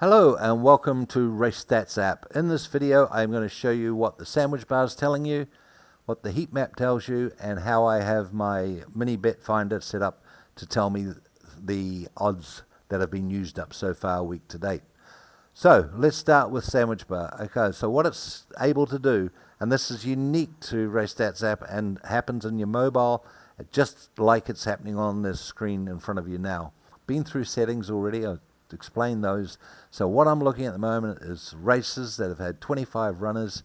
Hello and welcome to RaceStatsApp. In this video I'm going to show you what the sandwich bar is telling you, what the heat map tells you, and how I have my MiniBetFinder set up to tell me the odds that have been used up so far week to date. So let's start with sandwich bar. Okay, so what it's able to do, and this is unique to RaceStatsApp and happens in your mobile just like it's happening on this screen in front of you now. Been through settings already. I'll explain those. So what I'm looking at the moment is races that have had 25 runners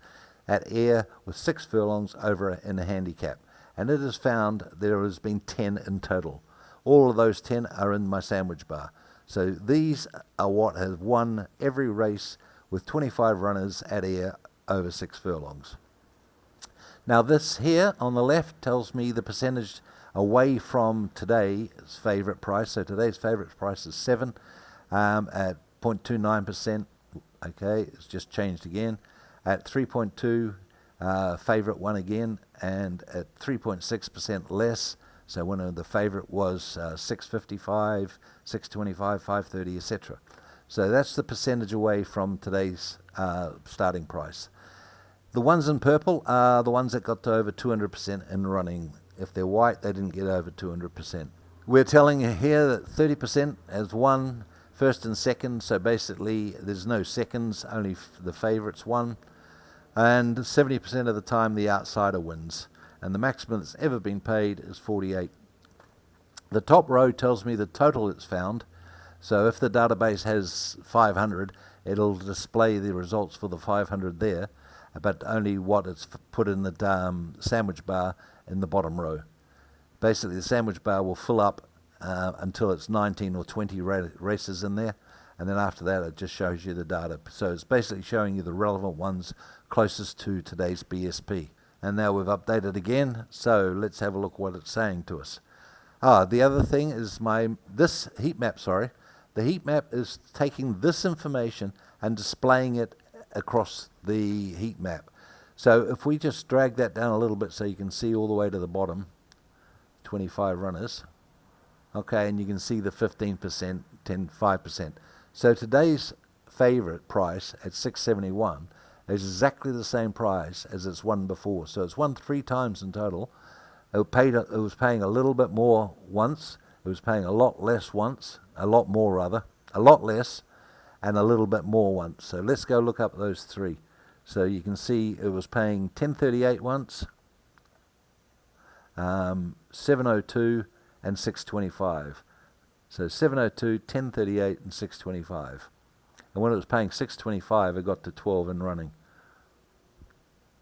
at air with 6 furlongs over in a handicap, and it has found there has been 10 in total. All of those 10 are in my sandwich bar. So these are what have won every race with 25 runners at air over 6 furlongs. Now this here on the left tells me the percentage away from today's favourite price. So today's favourite price is 7 at 0.29%. Okay, it's just changed again. At 3.2, favourite one again, and at 3.6% less. So when the favourite was 6.55, 6.25, 5.30, etc. So that's the percentage away from today's starting price. The ones in purple are the ones that got to over 200% in running. If they're white, they didn't get over 200%. We're telling you here that 30% has won first and second, so basically there's no seconds, only the favourites won. And 70% of the time the outsider wins. And the maximum that's ever been paid is 48. The top row tells me the total it's found. So if the database has 500, it'll display the results for the 500 there, but only what it's put in the sandwich bar in the bottom row. Basically the sandwich bar will fill up until it's 19 or 20 races in there, and then after that it just shows you the data. So it's basically showing you the relevant ones closest to today's BSP. And now we've updated again, so let's have a look what it's saying to us. The other thing is this heat map, the heat map is taking this information and displaying it across the heat map. So if we just drag that down a little bit so you can see all the way to the bottom, 25 runners, okay, and you can see the 15%, 5%. So today's favourite price at 6.71 is exactly the same price as it's won before. So it's won 3 times in total. It was paying a little bit more once. It was paying a lot less once, a lot more rather, a lot less, and a little bit more once. So let's go look up those 3. So you can see it was paying 10.38 once, 7.02 and 6.25. So 7.02, 10.38 and 6.25. And when it was paying 6.25, it got to 12 and running.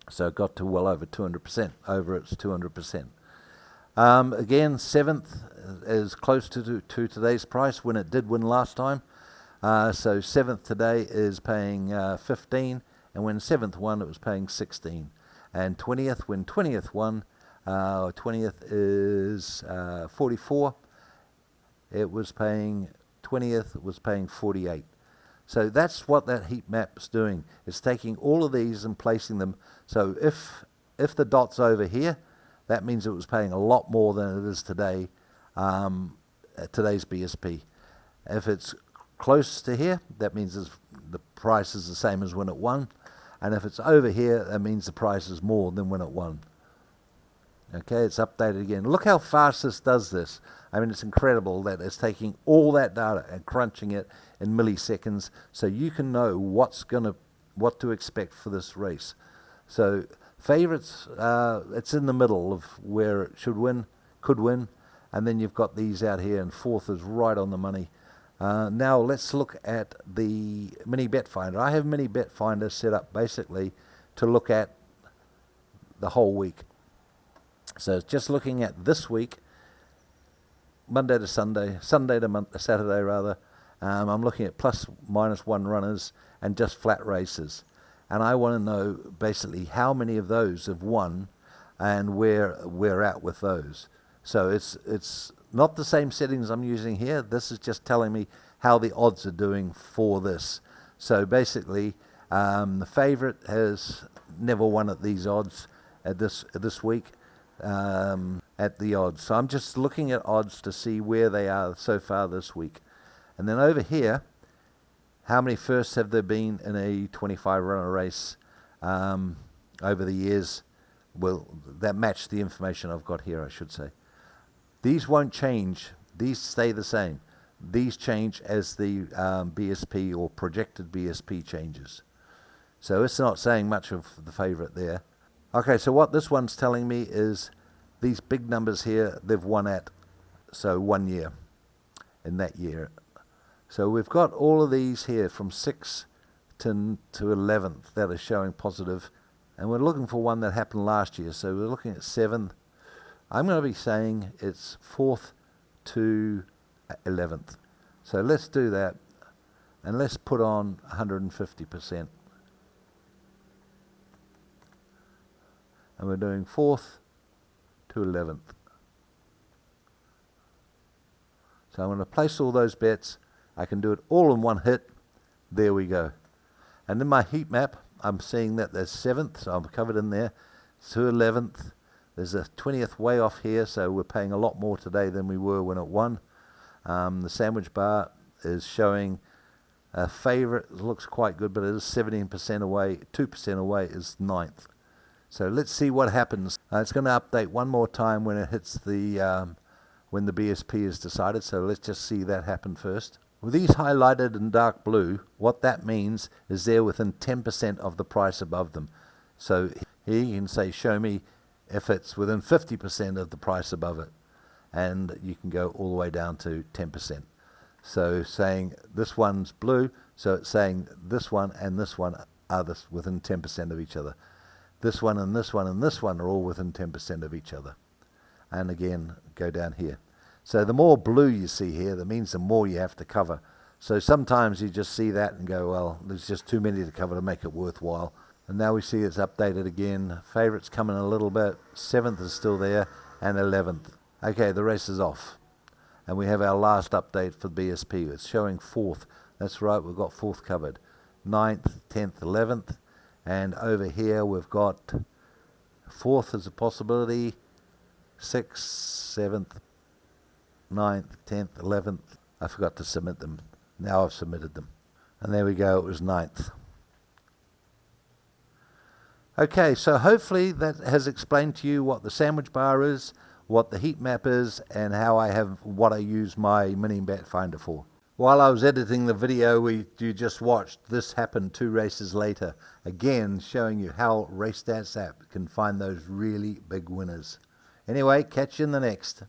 So it got to well over 200%, over its 200%. Again, 7th is close to today's price when it did win last time. So 7th today is paying 15, and when 7th won, it was paying 16. And 20th, when 20th won, 20th is 44. It was paying 20th was paying 48. So that's what that heat map is doing. It's taking all of these and placing them. So if the dot's over here, that means it was paying a lot more than it is today, at today's BSP. If it's close to here, that means the price is the same as when it won. And if it's over here, that means the price is more than when it won. Okay, it's updated again. Look how fast this does this. I mean, it's incredible that it's taking all that data and crunching it in milliseconds, so you can know what to expect for this race. So favourites, it's in the middle of where it should win, could win, and then you've got these out here, and 4th is right on the money. Now let's look at the MiniBetFinder. I have MiniBetFinder set up basically to look at the whole week. So it's just looking at this week, Monday to Sunday, Sunday to Saturday rather. I'm looking at plus minus 1 runners and just flat races. And I want to know basically how many of those have won and where we're at with those. So it's not the same settings I'm using here. This is just telling me how the odds are doing for this. So basically, the favourite has never won at these odds at this week. At the odds. So I'm just looking at odds to see where they are so far this week. And then over here, how many firsts have there been in a 25 runner race over the years? Well, that match the information I've got here, I should say. These won't change. These stay the same. These change as the BSP or projected BSP changes. So it's not saying much of the favorite there. Okay, so what this one's telling me is these big numbers here, they've won at, so 1 year, in that year. So we've got all of these here from 6th to 11th that are showing positive, and we're looking for one that happened last year. So we're looking at 7th. I'm going to be saying it's 4th to 11th. So let's do that, and let's put on 150%. And we're doing 4th to 11th. So I'm going to place all those bets. I can do it all in one hit. There we go. And in my heat map, I'm seeing that there's 7th, so I'm covered in there, to 11th. There's a 20th way off here, so we're paying a lot more today than we were when it won. The sandwich bar is showing a favorite. It looks quite good, but it is 17% away. 2% away is 9th. So let's see what happens. It's going to update one more time when it hits the when the BSP is decided. So let's just see that happen first. With these highlighted in dark blue, what that means is they're within 10% of the price above them. So here you can say, show me if it's within 50% of the price above it. And you can go all the way down to 10%. So saying this one's blue, so it's saying this one and this one are within 10% of each other. This one and this one and this one are all within 10% of each other. And again, go down here. So the more blue you see here, that means the more you have to cover. So sometimes you just see that and go, well, there's just too many to cover to make it worthwhile. And now we see it's updated again. Favorites coming a little bit. 7th is still there, and 11th. Okay, the race is off. And we have our last update for BSP. It's showing 4th. That's right, we've got 4th covered. 9th, 10th, 11th. And over here we've got 4th as a possibility, 6th, 7th, 9th, 10th, 11th. I forgot to submit them. Now I've submitted them. And there we go, it was 9th. Okay, so hopefully that has explained to you what the sandwich bar is, what the heat map is, and how what I use my MiniBetFinder for. While I was editing the video you just watched, this happened 2 races later. Again, showing you how RaceStatsApp can find those really big winners. Anyway, catch you in the next.